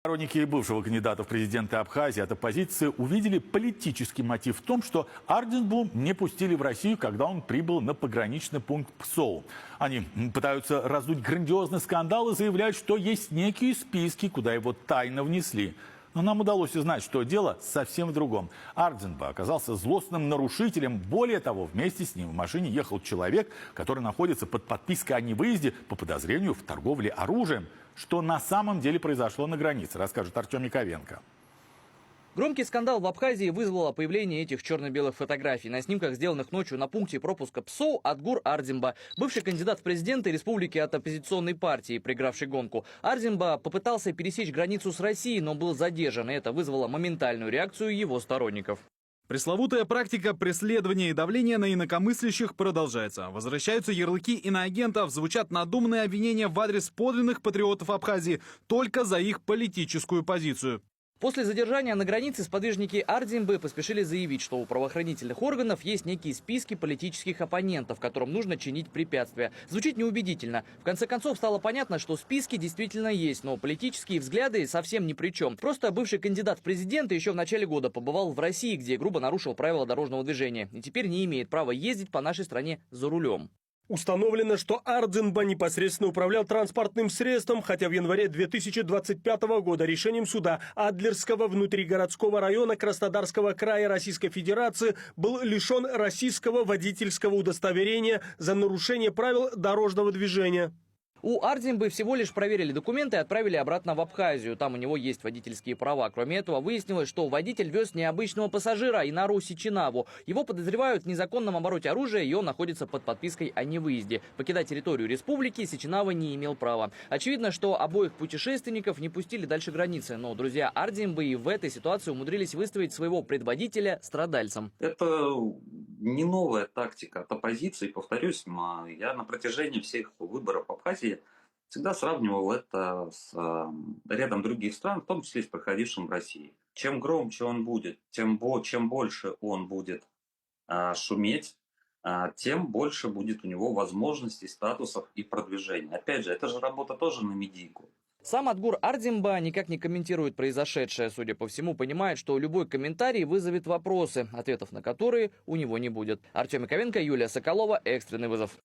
Сторонники бывшего кандидата в президенты Абхазии от оппозиции увидели политический мотив в том, что Арденбу не пустили в Россию, когда он прибыл на пограничный пункт ПСОУ. Они пытаются раздуть грандиозный скандал и заявляют, что есть некие списки, куда его тайно внесли. Но нам удалось узнать, что дело совсем в другом. Арденба оказался злостным нарушителем. Более того, вместе с ним в машине ехал человек, который находится под подпиской о невыезде по подозрению в торговле оружием. Что на самом деле произошло на границе, расскажет Артем Яковенко. Громкий скандал в Абхазии вызвало появление этих черно-белых фотографий. На снимках, сделанных ночью на пункте пропуска ПСОУ, Атгур Арденба, бывший кандидат в президенты республики от оппозиционной партии, проигравший гонку. Арденба попытался пересечь границу с Россией, но был задержан, и это вызвало моментальную реакцию его сторонников. Пресловутая практика преследования и давления на инакомыслящих продолжается. Возвращаются ярлыки иноагентов, звучат надуманные обвинения в адрес подлинных патриотов Абхазии только за их политическую позицию. После задержания на границе сподвижники Арденбы поспешили заявить, что у правоохранительных органов есть некие списки политических оппонентов, которым нужно чинить препятствия. Звучит неубедительно. В конце концов стало понятно, что списки действительно есть, но политические взгляды совсем ни при чем. Просто бывший кандидат в президенты еще в начале года побывал в России, где грубо нарушил правила дорожного движения, и теперь не имеет права ездить по нашей стране за рулем. Установлено, что Арденба непосредственно управлял транспортным средством, хотя в январе 2025 года решением суда Адлерского внутригородского района Краснодарского края Российской Федерации был лишен российского водительского удостоверения за нарушение правил дорожного движения. У Арденбы всего лишь проверили документы и отправили обратно в Абхазию. Там у него есть водительские права. Кроме этого, выяснилось, что водитель вез необычного пассажира Инару Сичинаву. Его подозревают в незаконном обороте оружия, и он находится под подпиской о невыезде. Покидать территорию республики Сичинава не имел права. Очевидно, что обоих путешественников не пустили дальше границы. Но друзья Арденбы и в этой ситуации умудрились выставить своего предводителя страдальцем. Это не новая тактика от оппозиции, повторюсь, я на протяжении всех выборов в Абхазии всегда сравнивал это с рядом других стран, в том числе с проходившим в России. Чем громче он будет, чем больше он будет шуметь, тем больше будет у него возможностей, статусов и продвижения. Опять же, это же работа тоже на медийку. Сам Атгур Арденба никак не комментирует произошедшее. Судя по всему, понимает, что любой комментарий вызовет вопросы, ответов на которые у него не будет. Артем Яковенко, Юлия Соколова, экстренный вызов.